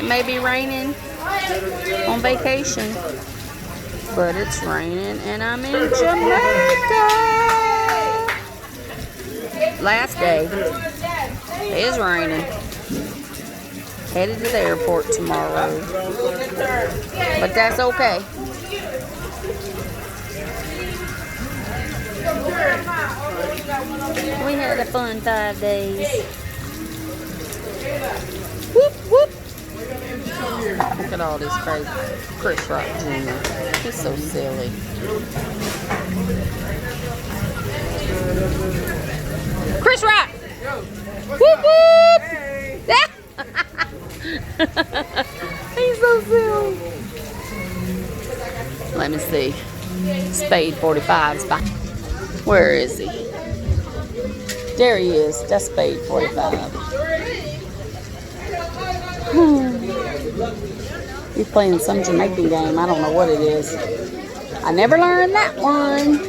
It may be raining on vacation, but it's raining and I'm in Jamaica. Last day. It is raining. Headed to the airport tomorrow. But that's okay. We had a fun 5 days. Whoop, whoop. Look at all this crazy. Chris Rock Jr. He's so silly. Chris Rock! Whoop, whoop! He's so silly. Let me see. Spade 45's fine. Where is he? There he is. That's Spade 45. He's playing some Jamaican game. I don't know what it is. I never learned that one.